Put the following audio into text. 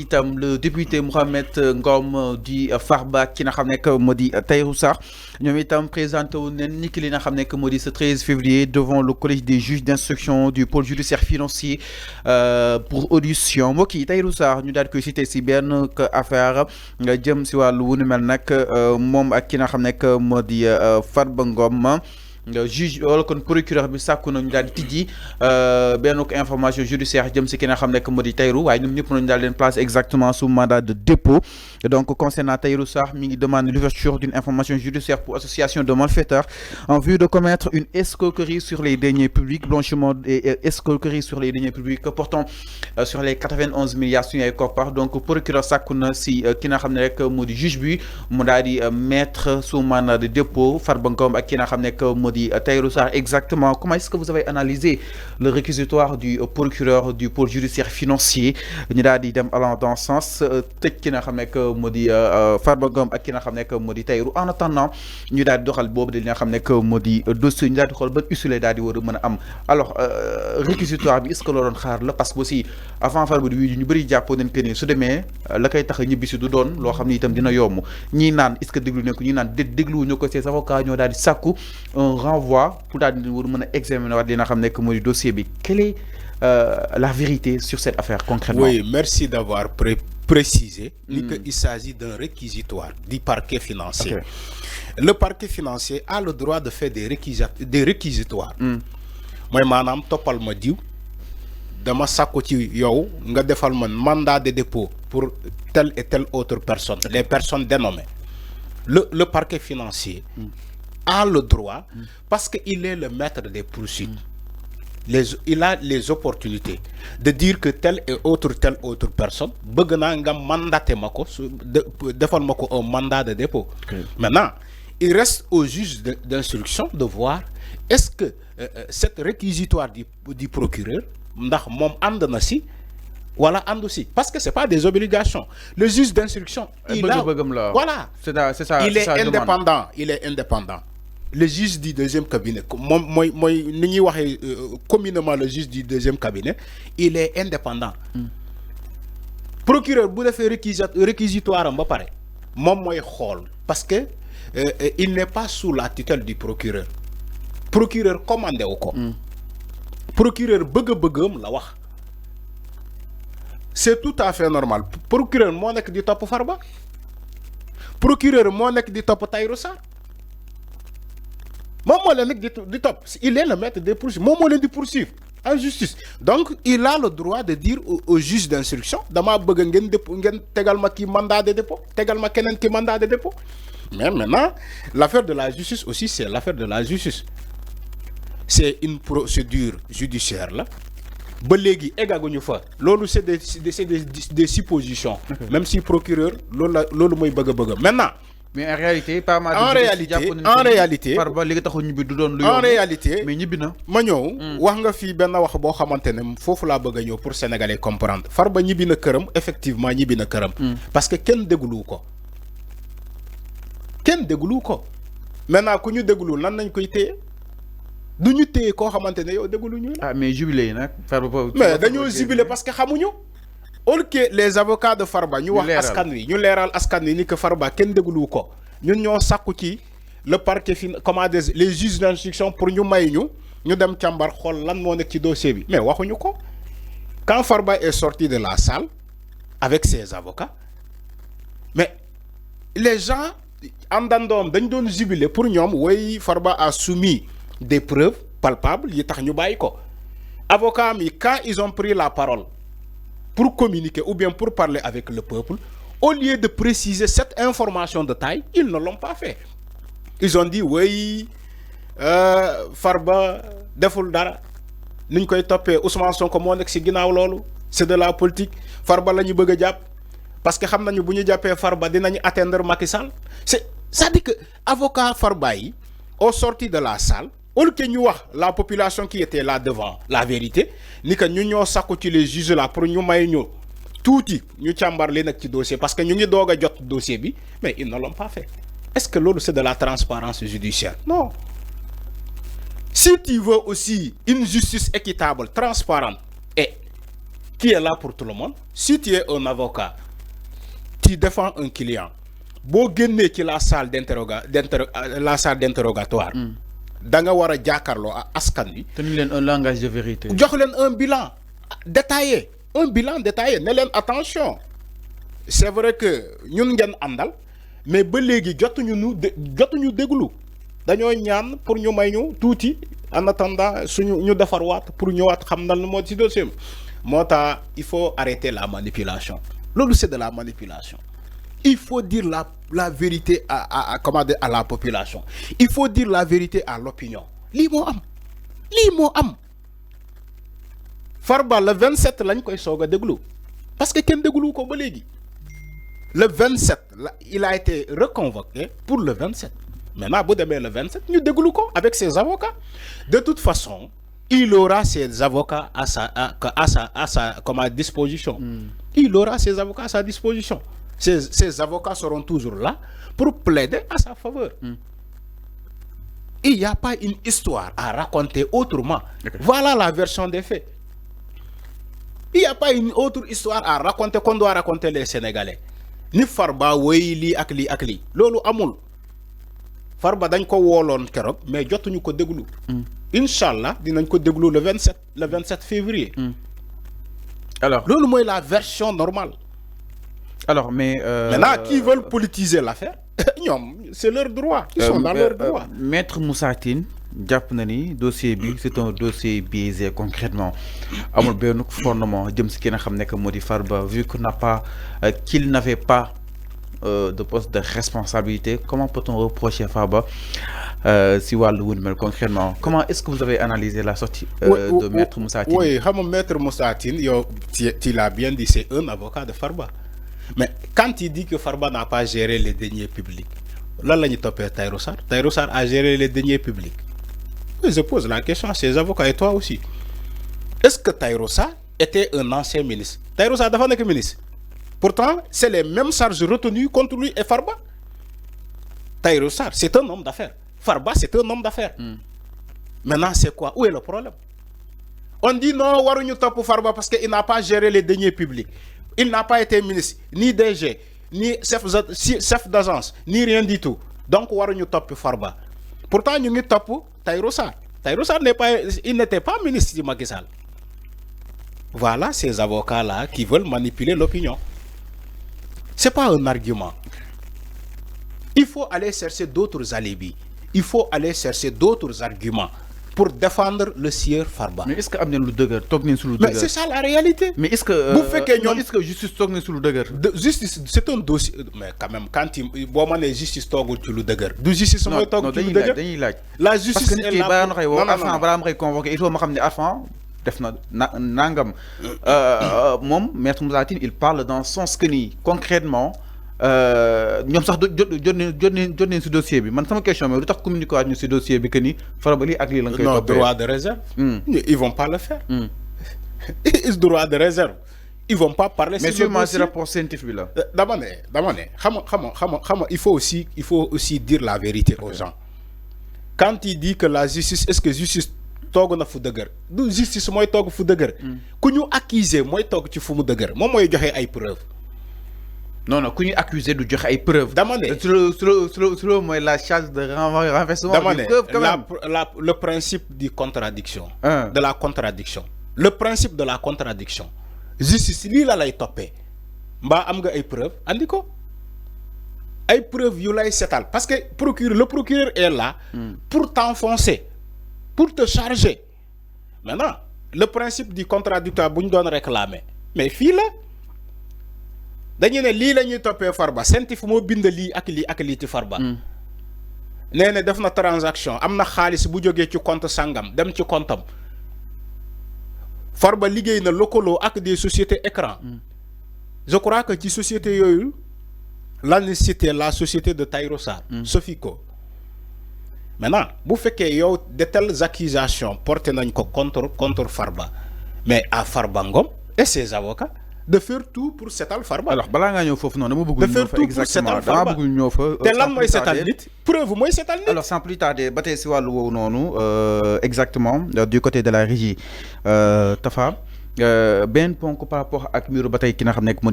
itam le député Mohamed Ngom di Farba ki nga xam ne que moo di Tahirou Sarr ñoom itam présenté wu nen ni ki li nga xam ne que moo di ce 13 février devant le collège des juges d'instruction du pôle judiciaire financier pour audition mbokk yi Tahirou Sarr ñu daal di koy cité si benn affaire nga jëm si wàllu wu nu mel nag moom ak ki nga xam ne que moo di Farba Ngom juge wala kon procureur bi sàkku nañu daal di tijji benn information judiciaire jëm si ki nga xam ne que moo di Tahirou waaye ñoom ñëpp nañu daal leen place exactement sous mandat de dépôt donc concernant Tahirou Sarr mi ngi demande l'ouverture d'une information judiciaire pour association de malfaiteurs en vue de commettre une escroquerie sur les deniers publics, blanchiment et escroquerie sur les deniers publics portant sur les 91 milliards suñu ay koppar donc procureur sàkku na si ki nga xam ne rek moo di juge bi mu daal di mettre sous mandat de dépôt Farba Ngom ak ki nga xam ne que moo di Tahirou Sarr exactement. Comment est-ce que vous avez analysé le réquisitoire du procureur du pôle judiciaire financier ñu daal di dem allant dans ce sens tëj ki nga xam ne que moo di Farba Ngom ak ki nga xam ne que moo di Tahirou en attendant ñu daal di doxal boobu di nga xam ne que moo di dossier ñu daal di xool ban usulé daal di war a mën a am alors réquisitoire bi est-ce que loo doon xaar la parce que aussi avant Farba di ñu bëri jàppoon nañ que ni su demee la koy tax a ñibbi si du doon loo xam ne itam dina yomb ñii naan est-ce que déglu nañ ko ñii naan dégluwuñu ko ses avocats ñoo daal di sàkku un renvoi pour daal di war a mën a examiner waat li nga xam ne que moo di dossier bi quelle est la vérité sur cette affaire concrètement. Oui, merci d'avoir précisé qu'il s'agit d'un réquisitoire du parquet financier. Okay. Le parquet financier a le droit de faire des réquisitoires. Moi, madame, topal ma diw dama sàkku ci yow nga defal man mandat de dépôt pour telle et telle autre personne, les personnes dénommées. Le parquet financier a le droit parce qu'il est le maître des poursuites. Il a les opportunités de dire que telle autre personne bëgg naa nga mandaté ma ko defal ma ko un mandat de dépôt. Okay. Maintenant il reste au juge d'instruction de voir est-ce que cette réquisitoire du procureur ndax moom ànd na si wala àndu si parce que c'est pas des obligations. Le juge d'instruction voilà c'est ça il est indépendant il est indépendant. Le juge du deuxième cabinet communément le juge du deuxième cabinet il est indépendant. Procureur bu defee réquisitoire am ba pare moom mooy xool parce que il n'est pas sous la tutelle du procureur. Procureur commandé wu ko. Procureur bëgg-bëggam la wax. C'est tout à fait normal. Procureur moo nekk di topp Farba. Procureur moo nekk di topp Tahirou Sarr. Il est le maître des poursuites. Momo len di poursuivre en justice. Donc il a le droit de dire au juge d'instruction dama bëgg ngeen tégal ma ki mandat de dépôt tégal ma kenen ki mandat de dépôt. Mais maintenant l'affaire de la justice aussi c'est l'affaire de la justice. C'est une procédure judiciaire là. Ba légui égaguñu fa. Lolu c'est des suppositions. Okay. Même si procureur lolu moy bëgg. Maintenant mais en réalité mais ñibbi na ma ñëw wax nga fii benn wax boo xamante ne foofu laa bëgg a ñëw pour sénégalais comprendre Farba ñibbi na këram effectivement ñibbi na këram parce que kenn déglu ko maintenant ku ñu déglu lan nañ koy téye du ñu téye koo xamante ne yow déglu ñu mais jubilé yi nag mais dañoo jubilé parce que xamuñu que les avocats de Farba ñu wax askan wi ñu leeral askan wi ni que Farba kenn déglu ko ñun ñoo sàkku ci le parquet les juges d'instruction pour ñu may ñu dem càmbar xool lan moo nekk ci dossier bi mais waxuñu ko quand Farba est sorti de la salle avec ses avocats mais les gens àndandoom dañ doon jubiler pour ñoom way Farba a soumis des preuves palpables yi tax ñu bàyyi ko avocats mi quand ils ont pris la parole pour communiquer ou bien pour parler avec le peuple, au lieu de préciser cette information de taille, ils ne l'ont pas fait. Ils ont dit, oui, Farba, deful dara, niñ koy topé Ousmane Sonko mo nek ci ginaaw lolu, c'est de la politique. Farba lañu bëgg japp parce que xam nañu buñu jappé Farba dinañu atteindre Macky Sall. Ça dit que avocat Farba yi au sorti de la salle au lieu que ñu wax la population qui était là devant la vérité ni que ñu ñoo sakku ci les juges là pour ñu may ñu touti ñu càmbar li nak ci dossier parce que ñu ngi doga jot dossier bi mais ils ne l'ont pas fait. Est-ce que lolu c'est de la transparence judiciaire? Non. Si tu veux aussi une justice équitable, transparente et qui est là pour tout le monde. Si tu es un avocat, tu défends un client. Bo génné ci la salle d'interrogatoire. Da nga wara jakarlo askan wi. Tenir leen un langage de vérité. Jox leen un bilan détaillé, un bilan détaillé. Ne leen attention. C'est vrai que ñun ngeen andal, mais ba légui jotuñu déglu. Dañoo ñaan pour ñu may ñu touti en attendant suñu ñu défar waat pour ñëwaat xam dal mo ci dossier. Mota, il faut arrêter la manipulation. Lolu c'est de la manipulation. Il faut dire la vérité à la population. Il faut dire la vérité à l'opinion. Li mo am. Farba le 27 lañ koy soga déglu parce que ken déglu ko ba légui. Le 27 il a été reconvoqué pour le 27. Maintenant bu démé le 27 ñu déglu ko avec ses avocats. De toute façon, il aura ses avocats à sa disposition. Il aura ses avocats à sa disposition. Ses avocats seront toujours là pour plaider à sa faveur. Il n'y a pas une histoire à raconter autrement. Okay. Voilà la version des faits. Il n'y a pas une autre histoire à raconter qu'on doit raconter les Sénégalais. Ni Farba wey li ak li. Lolu amul. Farba dañ ko wolon kérok mais jotuñu ko déglu. Inch'Allah dinañ ko déglu le 27 février. Alors, lolu moy la version normale. Alors, mais maintenant, qui veulent politiser l'affaire, c'est leur droit. Ils sont dans leur droit. Maître Moussa Tine, dossier bi, c'est un dossier biaisé concrètement. Amul ben fondement jëm ci ki nga xamné que modi Farba vu qu'il n'avait pas de poste de responsabilité. Comment peut-on reprocher Farba si walu wundmel concrètement? Comment est-ce que vous avez analysé la sortie de Maître Moussa Tine? Oui, Maître Moussa Tine, tu l'as bien dit, c'est un avocat de Farba. Mais quand il dit que Farba n'a pas géré les deniers publics, là, il topé Tahirou Sarr. Tahirou Sarr a géré les deniers publics. Je pose la question à ses avocats et toi aussi. Est-ce que Tahirou Sarr était un ancien ministre? Tahirou Sarr n'est que ministre. Pourtant, c'est les mêmes charges retenues contre lui et Farba. Tahirou Sarr, c'est un homme d'affaires. Farba, c'est un homme d'affaires. Maintenant, c'est quoi? Où est le problème? On dit non, Warounou top pour Farba parce qu'il n'a pas géré les deniers publics. Il n'a pas été ministre, ni DG, ni chef d'agence, ni rien du tout. Donc, Warounou top pour Farba. Pourtant, nous sommes top pour Tahirou Sarr. Tahirou Sarr n'était pas ministre du Macky Sall. Voilà ces avocats-là qui veulent manipuler l'opinion. Ce n'est pas un argument. Il faut aller chercher d'autres alibis. Il faut aller chercher d'autres arguments pour défendre le sieur Farba. Mais est-ce que Mais c'est ça la réalité. Mais est-ce que justice togne sur le deuguer? Justice, c'est un dossier. Mais quand même, quand il y a justice togne sur le deuguer. De justice, togne sur le deuguer. La justice est là. Il faut nangam. Maître Moussa Tine, il parle dans son skeni concrètement. Ñom sax jot ci dossier bi man sama question mais lutax communiquer ñu ci dossier bi que ni Farba li ak li lañ koy topé droit de réserve. Ils vont pas le faire. Ils droit de réserve. Ils vont pas parler. Mais sûrement c'est rapport scientifique là. Dama né il faut aussi dire la vérité aux gens. Quand il dit que la justice, est-ce que justice toog na fu dëgër? Du justice moy toog fu dëgër. Ku ñu accuser moy toog ci fu mu dëgër. Mom moy joxe ay preuves. Non, non, qu'on est accusé de dire des preuves. Sur la charge de renversement des preuves quand même. Le principe de contradiction. De la contradiction. Le principe de la contradiction. Justice, li la lay topé. Mba am nga ay preuves, andi ko. Ay preuves yu lay sétal parce que le procureur est là pour t'enfoncer, pour te charger. Maintenant, le principe du contradictoire buñ doon réclamer. Mais fi la dañu ne lii la ñuy toppee Farba sentif moo bind lii ak lii ci Farba. nee na def na transaction am na xaalis bu jógee ci compte sangam dem ci compte am Farba liggéey na lëkkaloo ak des sociétés écran. Je crois que ci société yooyu lan cité la société de Tahirou Sarr. Sofico. Maintenant bu fekkee yow de telles accusations porté nañ ko contre Farba mais à Farba Ngom et ses avocats de faire tout pour setal Farba. Alors bala nga ñëw fofu non dama bëgg ñu fa exactement dama bëgg ñëw fa té lan moy setal nit preuve moy setal nit. Alors sans plus tarder ba tay ci walu wowo nonu exactement du côté de la régie Tafa benn ponk par rapport ak mbiru ba tey ki nga xam ne